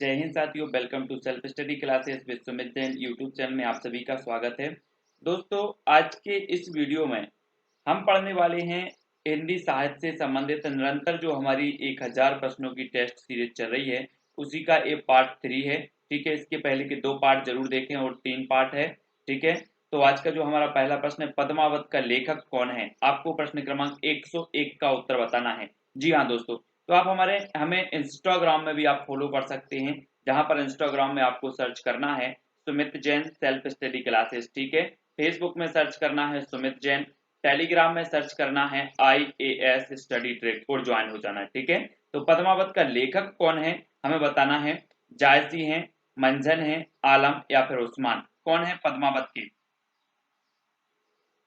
जय हिंद साथियों, welcome to self study classes with Sumit Jain YouTube channel में आप सभी का स्वागत है। दोस्तों, आज के इस वीडियो में हम पढ़ने वाले हैं हिंदी साहित्य से संबंधित निरंतर जो हमारी 1000 प्रश्नों की टेस्ट सीरीज चल रही है उसी का ये पार्ट 3 है। ठीक है, इसके पहले के 2 पार्ट जरूर देखें और 3 पार्ट है। ठीक है, तो आज का जो हमारा पहला प्रश्न है, पद्मावत का लेखक कौन है। आपको प्रश्न क्रमांक 101 का उत्तर बताना है। जी हाँ दोस्तों, तो आप हमें इंस्टाग्राम में भी आप फॉलो कर सकते हैं, जहां पर इंस्टाग्राम में आपको सर्च करना है Sumit Jain self study classes. ठीक है, फेसबुक में सर्च करना है सुमित जैन, टेलीग्राम में सर्च करना है IAS स्टडी ट्रैक और ज्वाइन हो जाना है। ठीक है, तो पद्मावत का लेखक कौन है हमें बताना है। जायसी है, मंझन है, आलम या फिर उस्मान, कौन है पद्मावत के।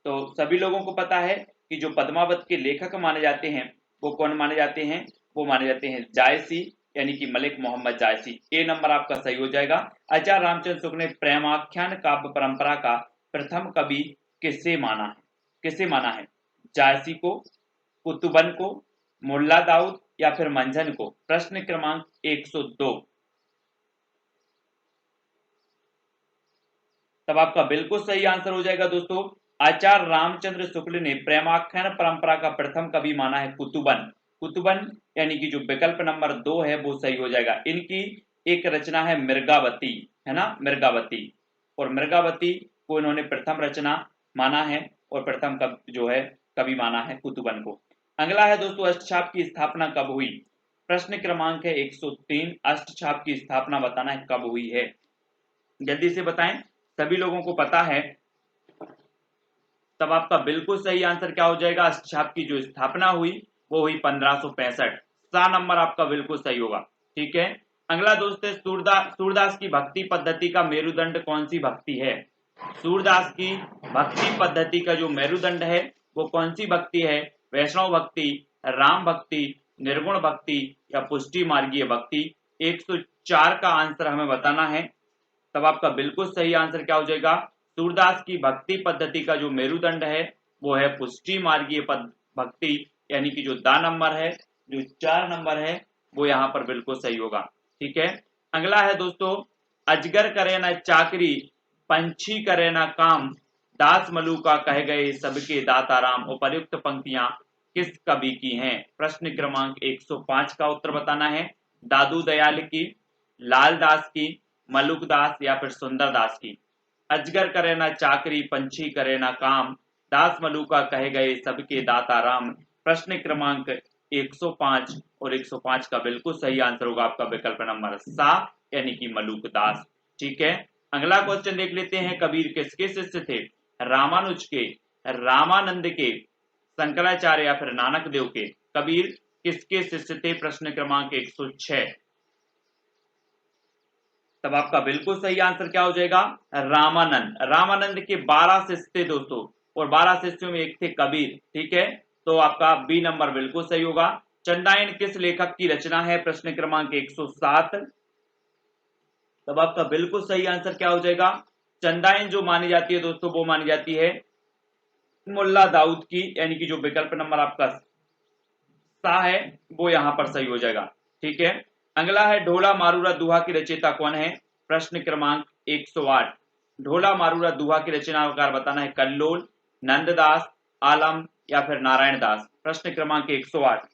तो सभी लोगों को पता है कि जो पद्मावत के लेखक माने जाते हैं वो कौन माने जाते हैं, वो माने जाते हैं जायसी, यानी कि मलिक मोहम्मद जायसी। ए नंबर आपका सही हो जाएगा। आचार्य रामचंद्र शुक्ल ने प्रेमाख्यान काव्य परंपरा का प्रथम कवि किसे माना है, किसे माना है। जायसी को, कुतुबन को, मुल्ला दाऊद या फिर मंझन को। प्रश्न क्रमांक 102। तब आपका बिल्कुल सही आंसर हो जाएगा दोस्तों। आचार्य रामचंद्र शुक्ल ने प्रेमाख्यान परंपरा का प्रथम कवि माना है कुतुबन। कुतुबन यानी कि जो विकल्प नंबर 2 है वो सही हो जाएगा। इनकी एक रचना है मृगावती, है ना, मृगावती, और मृगावती को इन्होंने प्रथम रचना माना है और प्रथम जो है कवि माना है कुतुबन को। अगला है दोस्तों, अष्टछाप की स्थापना कब हुई। प्रश्न क्रमांक है 103। अष्टछाप की स्थापना बताना है कब हुई है, जल्दी से बताएं, सभी लोगों को पता है। तब आपका बिल्कुल सही आंसर क्या हो जाएगा, अष्टछाप की जो स्थापना हुई वो हुई 1565। सा नंबर आपका बिल्कुल सही होगा। ठीक है, अगला दोस्त है सूरदास की भक्ति पद्धति का मेरुदंड कौन सी भक्ति है। सूरदास की भक्ति पद्धति का जो मेरुदंड है वो कौन सी भक्ति है। वैष्णव भक्ति, राम भक्ति, निर्गुण भक्ति या पुष्टि मार्गीय भक्ति। 104 का आंसर हमें बताना है। तब आपका बिल्कुल सही आंसर क्या हो जाएगा, सूरदास की भक्ति पद्धति का जो मेरुदंड है वो है पुष्टि मार्गीय भक्ति, यानी कि जो दा नंबर है, जो 4 नंबर है वो यहाँ पर बिल्कुल सही होगा। ठीक है, अगला है दोस्तों, अजगर करे न चाकरी, पंछी करे न काम, दास मलुका कह गए सबके दाता राम। उपर्युक्त पंक्तियां किस कवि की हैं। प्रश्न क्रमांक 105 का उत्तर बताना है। दादू दयाल की, लाल दास की, मलुकदास या फिर सुंदरदास की। अजगर करे ना चाकरी, पंछी करे ना काम, दास मलुका कहे गए सबके दाता राम। प्रश्न क्रमांक 105 और 105 का बिल्कुल सही आंसर होगा आपका विकल्प नंबर सा, यानी कि मलुकदास। ठीक है, अगला क्वेश्चन देख लेते हैं। कबीर किसके शिष्य थे। रामानुज के, रामानंद के, शंकराचार्य या फिर नानक देव के। कबीर किसके शिष्य थे। प्रश्न क्रमांक 106। तब आपका बिल्कुल सही आंसर क्या हो जाएगा, रामानंद। रामानंद के 12 शिष्य थे दोस्तों, और 12 शिष्यों में एक थे कबीर। ठीक है, तो आपका बी नंबर बिल्कुल सही होगा। चंदायन किस लेखक की रचना है। प्रश्न क्रमांक 107। तब आपका बिल्कुल सही आंसर क्या हो जाएगा, चंदायन जो मानी जाती है दोस्तों वो मानी जाती है मुल्ला दाऊद की, यानी कि जो विकल्प नंबर आपका सा है वो यहां पर सही हो जाएगा। ठीक है, अगला है ढोला मारूरा दुहा की रचयिता कौन है। प्रश्न क्रमांक 108। ढोला मारूरा दुहा की रचनाकार बताना है। कल्लोल, नंददास, आलम या फिर नारायण दास। प्रश्न क्रमांक 108।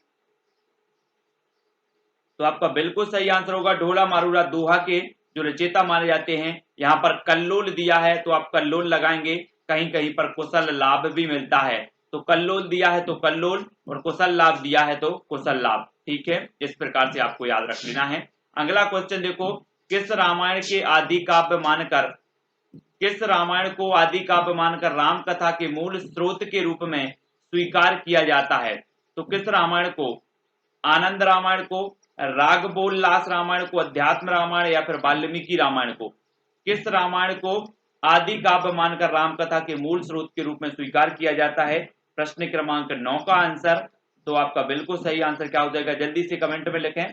तो आपका बिल्कुल सही आंसर होगा, ढोला मारूरा दुहा के जो रचयिता माने जाते हैं। यहाँ पर कल्लोल दिया है तो आप कल्लोल लगाएंगे, कहीं कहीं पर कुशल लाभ भी मिलता है। तो कल्लोल दिया है तो कल्लोल, और कुशल लाभ दिया है तो कुशल लाभ। ठीक है, इस प्रकार से आपको याद रख लेना है। अगला क्वेश्चन देखो, किस रामायण के आदि काव्य मानकर, किस रामायण को आदि काव्य मानकर राम कथा के मूल स्रोत के रूप में स्वीकार किया जाता है। तो किस रामायण को, आनंद रामायण को, रागबोललास रामायण को, अध्यात्म रामायण या फिर वाल्मीकि रामायण को। किस रामायण को आदि काव्य मानकर रामकथा के मूल स्रोत के रूप में स्वीकार किया जाता है। प्रश्न क्रमांक 9 का आंसर। तो आपका बिल्कुल सही आंसर क्या हो जाएगा, जल्दी से कमेंट में लिखें।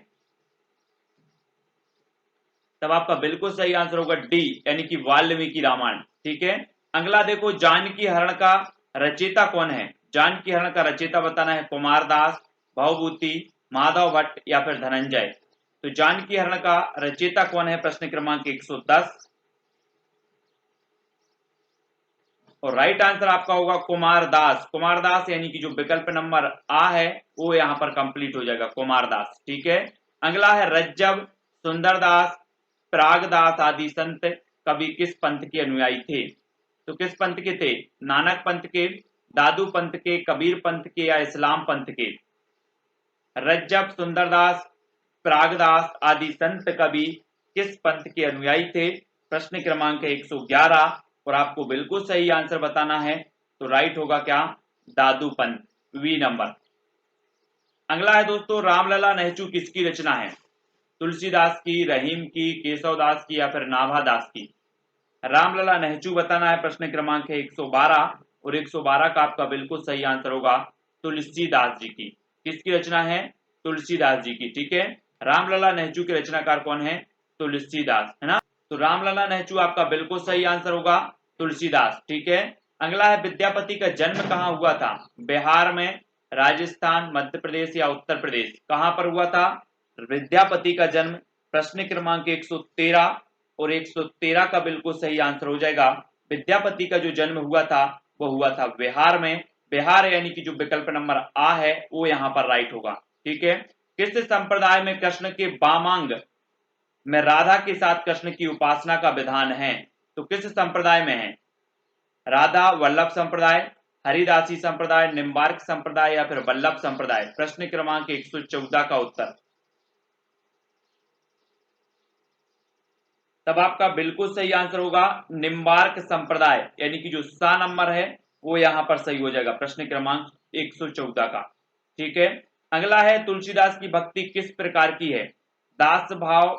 तब आपका बिल्कुल सही आंसर होगा डी, यानी कि वाल्मीकि रामायण। ठीक है, अगला देखो, जानकी हरण का रचयिता कौन है। जानकी हरण का रचयिता बताना है। कुमारदास, भवभूति, माधव भट्ट या फिर धनंजय। तो जानकी हरण का रचयिता कौन है? प्रश्न क्रमांक 110। और राइट आंसर आपका होगा कुमारदास। कुमारदास यानी कि जो विकल्प नंबर आ है वो यहाँ पर कंप्लीट हो जाएगा, कुमारदास। ठीक है। अगला है रज्जब, सुंदरदास, परागदास आदि संत कवि किस पंथ के अनुयायी थे? तो किस पंथ के थे? नानक पंथ के, दादू पंथ के, कबीर पंथ के या इस्लाम पंथ के? रज्जब, सुंदरदास, परागदास आदि संत कवि किस पंथ के अनुयायी थे? प्रश्न क्रमांक 111। और आपको बिल्कुल सही आंसर बताना है, तो राइट होगा क्या? दादू पंथ, वी नंबर। अगला है दोस्तों रामलला नेहचू किसकी रचना है? तुलसीदास की, रहीम की, केशवदास की या फिर नाभादास की? रामलला नेहचू बताना है। प्रश्न क्रमांक है 112। और 112 का आपका बिल्कुल सही आंसर होगा तुलसीदास जी की। किसकी रचना है? तुलसीदास जी की। ठीक है। रामलला नेहचू के रचनाकार कौन है? तुलसीदास, है ना। तो रामलला नेहचू आपका बिल्कुल सही आंसर होगा तुलसीदास। ठीक है। अगला है विद्यापति का जन्म कहाँ हुआ था? बिहार में, राजस्थान, मध्य प्रदेश या उत्तर प्रदेश? कहां पर हुआ था विद्यापति का जन्म? प्रश्न क्रमांक 113। और 113 का बिल्कुल सही आंसर हो जाएगा विद्यापति का जो जन्म हुआ था वो हुआ था बिहार में। बिहार यानी कि जो विकल्प नंबर आ है वो यहाँ पर राइट होगा। ठीक है। किस संप्रदाय में कृष्ण के वामांग में राधा के साथ कृष्ण की उपासना का विधान है? तो किस संप्रदाय में है? राधा वल्लभ संप्रदाय, हरिदासी संप्रदाय, निम्बार्क संप्रदाय या फिर वल्लभ संप्रदाय? प्रश्न क्रमांक 114 का उत्तर। तब आपका बिल्कुल सही आंसर होगा निम्बार्क संप्रदाय, यानी कि जो सा नंबर है वो यहां पर सही हो जाएगा, प्रश्न क्रमांक 114 का। ठीक है। अगला है तुलसीदास की भक्ति किस प्रकार की है? दास भाव,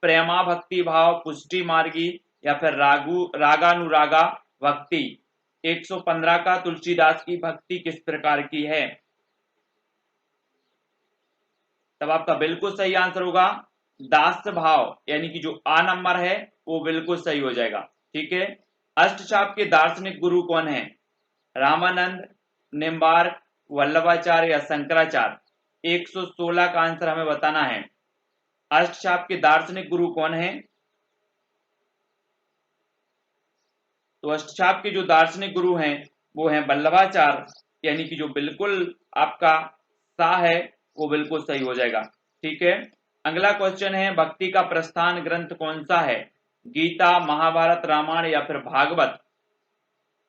प्रेमा भक्ति भाव, पुष्टि मार्गी या फिर रागानुरागा भक्ति? 115 का तुलसीदास की भक्ति किस प्रकार की है? तब आपका बिल्कुल सही आंसर होगा दास भाव, यानी कि जो आ नंबर है वो बिल्कुल सही हो जाएगा। ठीक है। अष्टचाप के दार्शनिक गुरु कौन है? रामानंद, निम्बार्क, वल्लभाचार्य या शंकराचार्य? 116 का आंसर हमें बताना है। अष्टचाप के दार्शनिक गुरु कौन है? तो अष्टचाप के जो दार्शनिक गुरु हैं वो हैं वल्लभाचार्य, यानी कि जो बिल्कुल आपका सा है वो बिल्कुल सही हो जाएगा। ठीक है। अगला क्वेश्चन है भक्ति का प्रस्थान ग्रंथ कौन सा है? गीता, महाभारत, रामायण या फिर भागवत?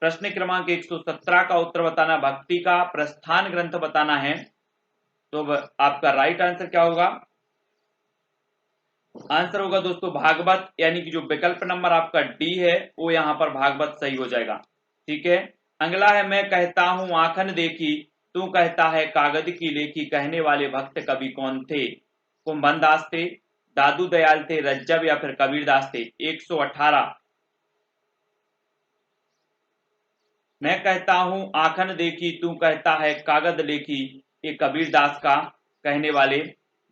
प्रश्न क्रमांक 117 का उत्तर बताना, भक्ति का प्रस्थान ग्रंथ बताना है। तो आपका राइट आंसर क्या होगा? आंसर होगा दोस्तों भागवत, यानी कि जो विकल्प नंबर आपका डी है वो यहाँ पर भागवत सही हो जाएगा। ठीक है। अगला है मैं कहता हूं आंखन देखी, तू कहता है कागज की लेखी, कहने वाले भक्त कवि कौन थे? कुंभनदास थे, दादू दयाल थे, रज्जब या फिर कबीरदास थे? 118। मैं कहता हूं आंखन देखी, तू कहता है कागज लेखी, ये कबीरदास का कहने वाले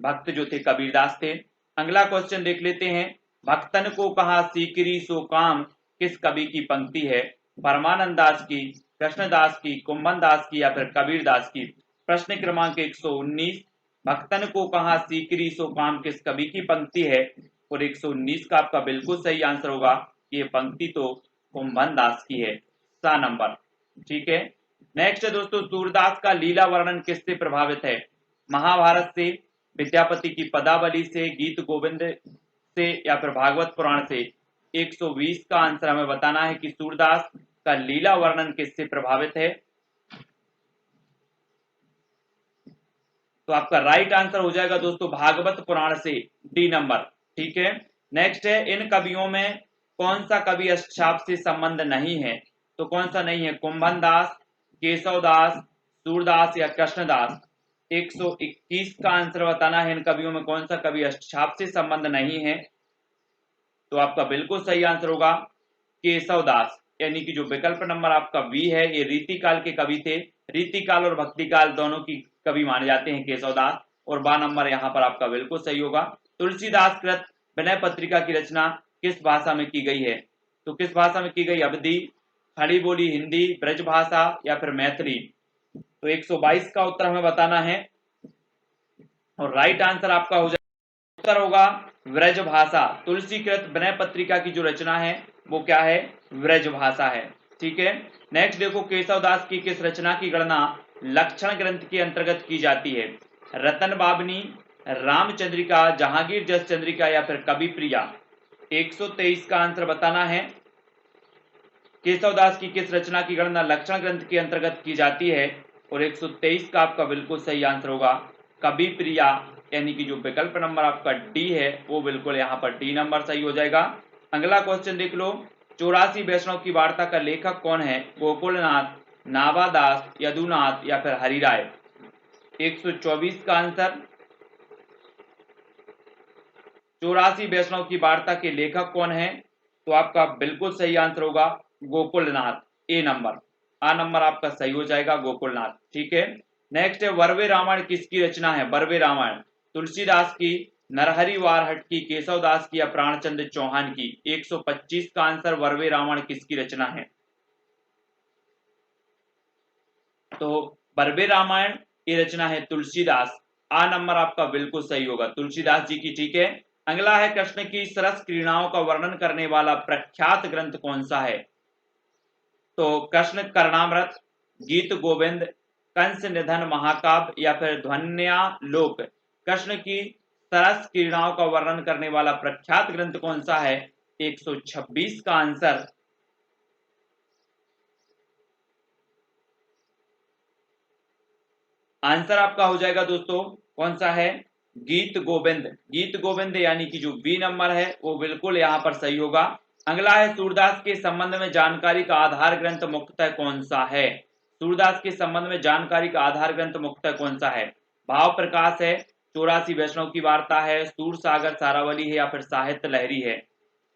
भक्त जो थे कबीरदास थे। अगला क्वेश्चन देख लेते हैं। भक्तन को कहा सीकरी सो काम किस कवि की पंक्ति है? परमानंद दास की, कृष्णदास की, कुंभनदास की या फिर कबीरदास की? प्रश्न क्रमांक 119। भक्तन को कहा सीकरी सो काम किस कवि की पंक्ति है? और 119 का आपका बिल्कुल सही आंसर होगा, ये पंक्ति तो कुंभनदास की है, सा नंबर। ठीक है। नेक्स्ट है दोस्तों सूरदास का लीला वर्णन किससे प्रभावित है? महाभारत से, विद्यापति की पदावली से, गीत गोविंद से या फिर भागवत पुराण से? 120 का आंसर हमें बताना है कि सूरदास का लीला वर्णन किससे प्रभावित है। तो आपका राइट आंसर हो जाएगा दोस्तों भागवत पुराण से, डी नंबर। ठीक है। नेक्स्ट है इन कवियों में कौन सा कवि अष्टचाप से संबंध नहीं है? तो कौन सा नहीं है? कुंभनदास, केशवदास, सूरदास या कृष्णदास? 121 का आंसर बताना है इन कवियों में कौन सा कवि अष्टचाप से संबंध नहीं है। तो आपका बिल्कुल सही आंसर होगा केशवदास, यानी कि जो विकल्प नंबर आपका बी है, ये रीतिकाल के कवि थे। रीतिकाल और भक्तिकाल दोनों की कवि माने जाते हैं केशवदास, और बा नंबर यहाँ पर आपका बिल्कुल सही होगा। तुलसीदास कृत विनय पत्रिका की रचना किस भाषा में की गई है? तो किस भाषा में की गई? अवधी, खड़ी बोली हिंदी, ब्रज भाषा या फिर मैथिली? तो 122 का उत्तर हमें बताना है। और राइट आंसर आपका हो जाए उत्तर होगा व्रजभाषा। तुलसीकृत विनय पत्रिका की जो रचना है वो क्या है, व्रजभाषा है। ठीक है, नेक्स्ट देखो, केशवदास की किस रचना की गणना लक्षण ग्रंथ के अंतर्गत की जाती है, रतन बाबनी, रामचंद्रिका, जहांगीर जस चंद्रिका या फिर कवि प्रिया। 123 का आंसर बताना है। केशवदास की किस रचना की गणना लक्षण ग्रंथ के अंतर्गत की जाती है, और 123 का आपका बिल्कुल सही आंसर होगा कवि प्रिया, यानी कि जो विकल्प नंबर आपका डी है वो बिल्कुल यहाँ पर डी नंबर सही हो जाएगा। अगला क्वेश्चन देख लो, 84 वैष्णव की वार्ता का लेखक कौन है, गोकुलनाथ, नावादास, यदुनाथ या फिर हरिराय। 124 का आंसर, 84 वैष्णव की वार्ता के लेखक कौन है, तो आपका बिल्कुल सही आंसर होगा गोकुलनाथ, ए नंबर, आ नंबर आपका सही हो जाएगा गोकुलनाथ। ठीक है, नेक्स्ट है वर्वे रामायण किसकी रचना है, वर्वे रामायण तुलसीदास की, नरहरि वारहट की, केशवदास की या प्राणचंद्र चौहान की। 125 का आंसर, वर्वे रामायण किसकी रचना है, तो वर्वे रामायण की रचना है तुलसीदास, आ नंबर आपका बिल्कुल सही होगा तुलसीदास जी की। ठीक है, अगला है कृष्ण की सरस क्रीड़ाओं का वर्णन करने वाला प्रख्यात ग्रंथ कौन सा है, तो कृष्ण कर्णामृत, गीत गोविंद, कंस निधन महाकाव्य या फिर ध्वन्यालोक। कृष्ण की सरस क्रीड़ाओं का वर्णन करने वाला प्रख्यात ग्रंथ कौन सा है, 126 का आंसर, आंसर आपका हो जाएगा दोस्तों कौन सा है, गीत गोविंद। गीत गोविंद यानी कि जो बी नंबर है वो बिल्कुल यहां पर सही होगा। अगला है सूरदास के संबंध में जानकारी का आधार ग्रंथ मुख्यतः कौन सा है, सूरदास के संबंध में जानकारी का आधार ग्रंथ मुख्यतः कौन सा है, भाव प्रकाश है, 84 वैष्णव की वार्ता है, सूर सागर सारावली है या फिर साहित्य लहरी है।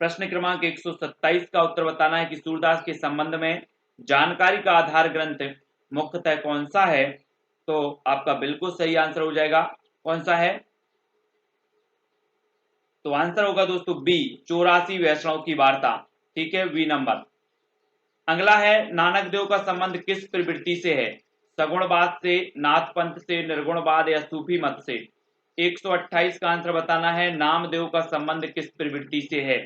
प्रश्न क्रमांक 127 का उत्तर बताना है कि सूरदास के संबंध में जानकारी का आधार ग्रंथ मुख्यतः कौन सा है, तो आपका बिल्कुल सही आंसर हो जाएगा कौन सा है, तो आंसर होगा दोस्तों बी, 84 वैष्णव की वार्ता। ठीक है, बी नंबर। अगला है नानक देव का संबंध किस प्रवृत्ति से है, सगुणवाद से, नाथ पंथ से, निर्गुणवाद या सूफी मत से। 128 का आंसर बताना है, नामदेव का संबंध किस प्रवृत्ति से है,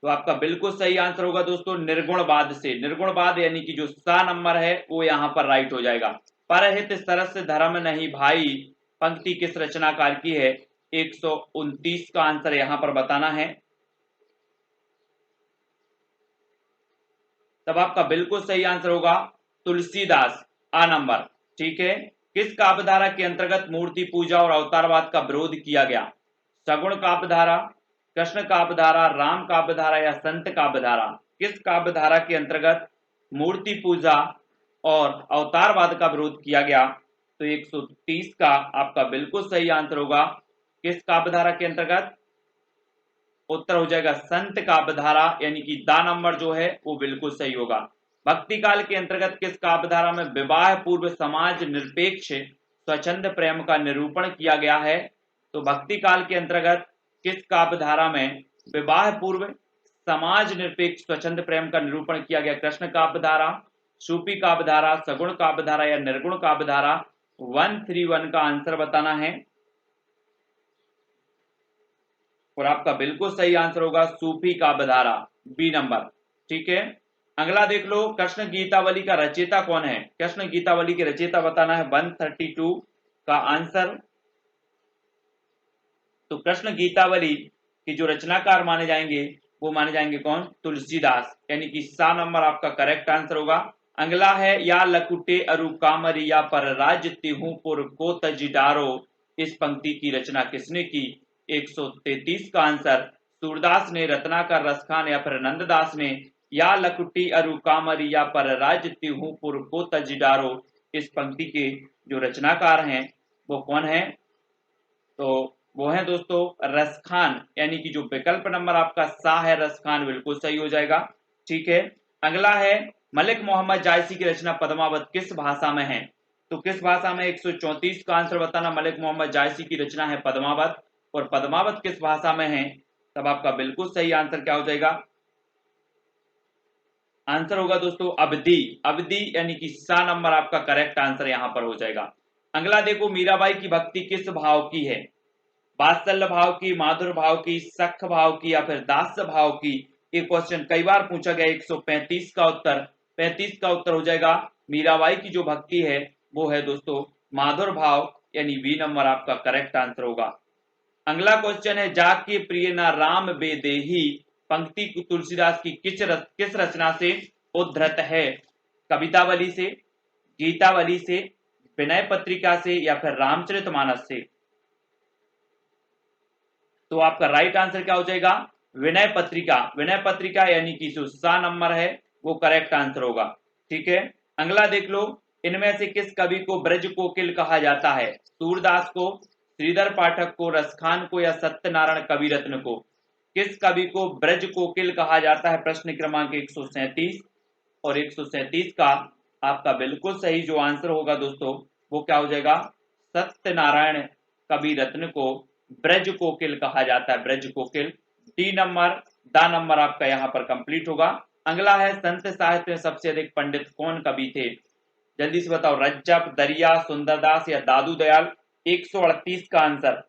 तो आपका बिल्कुल सही आंसर होगा दोस्तों निर्गुणवाद से। निर्गुणवाद यानी कि जो सा नंबर है वो यहां पर राइट हो जाएगा। परहित सरस धर्म नहीं भाई पंक्ति किस रचनाकार की है, 129 का आंसर यहां पर बताना है, तब आपका बिल्कुल सही आंसर होगा तुलसीदास, आ नंबर। ठीक है, किस काव्यधारा के अंतर्गत मूर्ति पूजा और अवतारवाद का विरोध किया गया, सगुण काव्यधारा, कृष्ण काव्यधारा, राम काव्यधारा या संत काव्यधारा। किस काव्यधारा के अंतर्गत मूर्ति पूजा और अवतारवाद का विरोध किया गया, तो 130 का आपका बिल्कुल सही आंसर होगा किस काव्यधारा के अंतर्गत, उत्तर हो जाएगा संत काव्यधारा, यानी कि दा नंबर जो है वो बिल्कुल सही होगा। भक्ति काल के अंतर्गत किस काव्यधारा में विवाह पूर्व समाज निरपेक्ष स्वच्छंद प्रेम का निरूपण किया गया है, तो भक्ति काल के अंतर्गत किस काव्यधारा में विवाह पूर्व समाज निरपेक्ष स्वच्छंद प्रेम का निरूपण किया गया, कृष्ण काव्यधारा, सूफी काव्यधारा, सगुण काव्यधारा या निर्गुण काव्यधारा। 131 का आंसर बताना है, और आपका बिल्कुल सही आंसर होगा सूफी काव्यधारा, बी नंबर। ठीक है, अगला देख लो, कृष्ण गीतावली का रचयिता कौन है, कृष्ण गीतावली के रचयिता बताना है। 132 का आंसर, तो कृष्ण गीतावली की जो रचनाकार माने जाएंगे वो माने जाएंगे कौन, तुलसीदास, यानी कि सा नंबर आपका करेक्ट आंसर होगा। अगला है या लकुटे अरु कामरिया पर राज तिहुपुर को तजिडारो, इस पंक्ति की रचना किसने की, 133 का आंसर, सूरदास ने, रत्नाकर, रसखान या फिर नंददास ने। या लकुटी अरु कामरिया पर राज तिहुपुर को तजिडारो, इस पंक्ति के जो रचनाकार हैं वो कौन है, तो वो है दोस्तों रसखान, यानी कि जो विकल्प नंबर आपका सा है रसखान बिल्कुल सही हो जाएगा। ठीक है, अगला है मलिक मोहम्मद जायसी की रचना पद्मावत किस भाषा में है, तो किस भाषा में, 134 का आंसर बताना, मलिक मोहम्मद जायसी की रचना है पद्मावत, और पद्मावत किस भाषा में है, तब आपका बिल्कुल सही आंसर क्या हो जाएगा, आंसर होगा दोस्तों अवधी। अवधी यानी कि सा नंबर आपका करेक्ट आंसर यहां पर हो जाएगा। अगला देखो, मीराबाई की भक्ति किस भाव की है? वात्सल्य भाव की, माधुर भाव की, सख भाव की या फिर दास्य भाव की? ये क्वेश्चन कई बार पूछा गया। 135 का उत्तर, 35 का उत्तर हो जाएगा मीराबाई की जो भक्ति है वो है दोस्तों माधुर भाव, यानी बी नंबर आपका करेक्ट आंसर होगा। अगला क्वेश्चन है, जाके प्रिय ना राम बेदेही पंक्ति तुलसीदास की किस रचना से उद्धृत है? कवितावली से, गीतावली से, विनय पत्रिका से या फिर रामचरितमानस से? तो आपका राइट आंसर क्या हो जाएगा? विनय पत्रिका। विनय पत्रिका यानी कि जो सा नंबर है वो करेक्ट आंसर होगा। ठीक है, अगला देख लो, इनमें से किस कवि को ब्रज कोकिल कहा जाता है? सूरदास को, श्रीधर पाठक को, रसखान को या सत्यनारायण कविरत्न को? किस कवि को ब्रज कोकिल कहा जाता है? प्रश्न क्रमांक 137 और 137 का आपका बिल्कुल सही जो आंसर होगा दोस्तों वो क्या हो जाएगा? सत्यनारायण कविरत्न को ब्रज कोकिल कहा जाता है, ब्रज कोकिल। डी नंबर, दा नंबर आपका यहाँ पर कंप्लीट होगा। अगला है, संत साहित्य में सबसे अधिक पंडित कौन कवि थे? जल्दी से बताओ, रज्जब, दरिया, सुंदरदास या दादू दयाल? 138 का आंसर,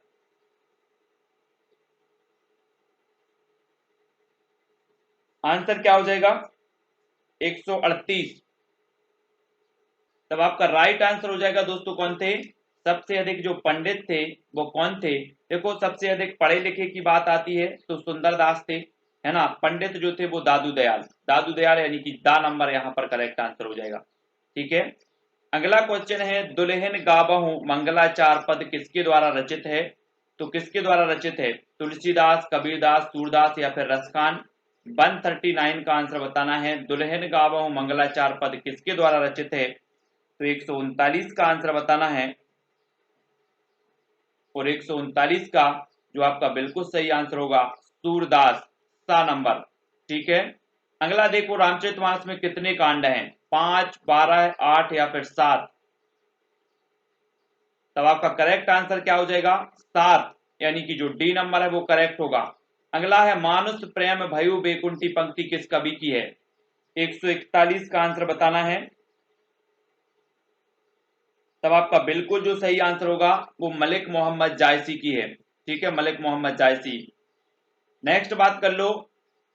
आंसर क्या हो जाएगा? 138। तब आपका राइट आंसर हो जाएगा दोस्तों कौन थे? सबसे अधिक जो पंडित थे वो कौन थे? देखो, सबसे अधिक पढ़े लिखे की बात आती है तो सुंदरदास थे, है ना। पंडित जो थे वो दादू दयाल, दादू दयाल यानी कि दा नंबर यहाँ पर करेक्ट आंसर हो जाएगा। ठीक है, अगला क्वेश्चन है, दुल्हन गाबहू मंगलाचार पद किसके द्वारा रचित है? तो किसके द्वारा रचित है? तुलसीदास, कबीरदास, सूरदास या फिर रसखान? 139 का आंसर बताना है। दुल्हन गाबहू मंगलाचार पद किसके द्वारा रचित है? तो 139 का आंसर बताना है और 139 का जो आपका बिल्कुल सही आंसर होगा सूरदास, सा नंबर। ठीक है, अगला देखो, रामचरितमानस में कितने कांड हैं? 5, 12, 8 या फिर 7? तब आपका करेक्ट आंसर क्या हो जाएगा? 7, यानी कि जो डी नंबर है वो करेक्ट होगा। अगला है, मानुष प्रेम भयु बेकुंठी पंक्ति किस कवि की है? 141 का आंसर बताना है। तब आपका बिल्कुल जो सही आंसर होगा वो मलिक मोहम्मद जायसी की है। ठीक है, मलिक मोहम्मद जायसी। नेक्स्ट बात कर लो,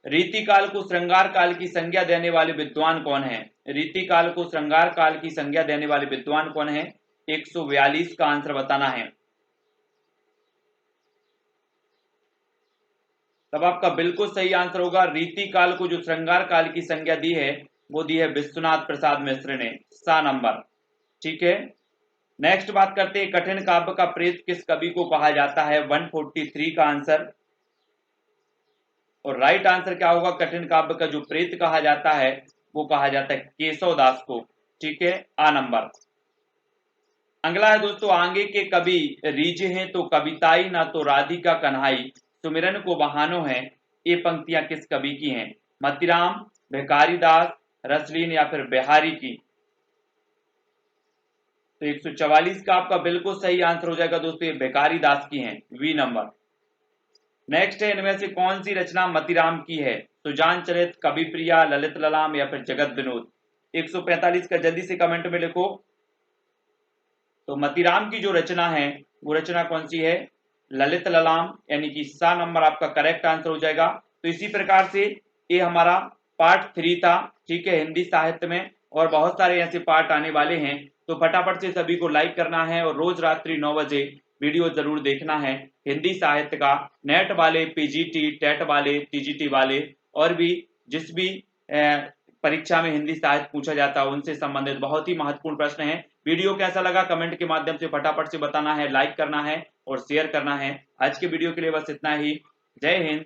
रीतिकाल को श्रृंगार काल की संज्ञा देने वाले विद्वान कौन है? रीतिकाल को श्रृंगार काल की संज्ञा देने वाले विद्वान कौन है? 142 का आंसर बताना है। तब आपका बिल्कुल सही आंसर होगा, रीतिकाल को जो श्रृंगार काल की संज्ञा दी है वो दी है विश्वनाथ प्रसाद मिश्र ने, सा नंबर। ठीक है, नेक्स्ट बात करते हैं, कठिन काव्य का प्रेत किस कवि को कहा जाता है? 143 का आंसर और राइट आंसर क्या होगा? कठिन काव्य का जो प्रेत कहा जाता है वो कहा जाता है केशव दास को। ठीक है, आ नंबर। अगला है दोस्तों, आगे के कवि रीझ हैं तो कविताई ना तो राधिका कन्हाई सुमिरन को बहानो है, ये पंक्तियां किस कवि की हैं? मतीराम, भिखारी दास, रसलीन या फिर बिहारी की? तो 144 का आपका बिल्कुल सही आंसर हो जाएगा दोस्तों, ये भिखारी दास की हैं, वी नंबर। नेक्स्ट है, इनमें से कौन सी रचना मतीराम की है? सुजान चरित, कवि प्रिया, ललित ललाम या फिर जगत विनोद? 145 का जल्दी से कमेंट में लिखो। तो मतीराम की जो रचना है वो रचना कौन सी है? ललित ललाम, यानी कि सा नंबर आपका करेक्ट आंसर हो जाएगा। तो इसी प्रकार से ये हमारा पार्ट 3 था। ठीक है, हिंदी साहित्य में और बहुत सारे ऐसे पार्ट आने वाले हैं, तो फटाफट से सभी को लाइक करना है और रोज रात्रि 9 बजे वीडियो जरूर देखना है हिंदी साहित्य का। नेट वाले, पीजीटी, टेट वाले, टीजीटी वाले और भी जिस भी परीक्षा में हिंदी साहित्य पूछा जाता है उनसे संबंधित बहुत ही महत्वपूर्ण प्रश्न है। वीडियो कैसा लगा कमेंट के माध्यम से फटाफट से बताना है, लाइक करना है और शेयर करना है। आज के वीडियो के लिए बस इतना ही। जय हिंद,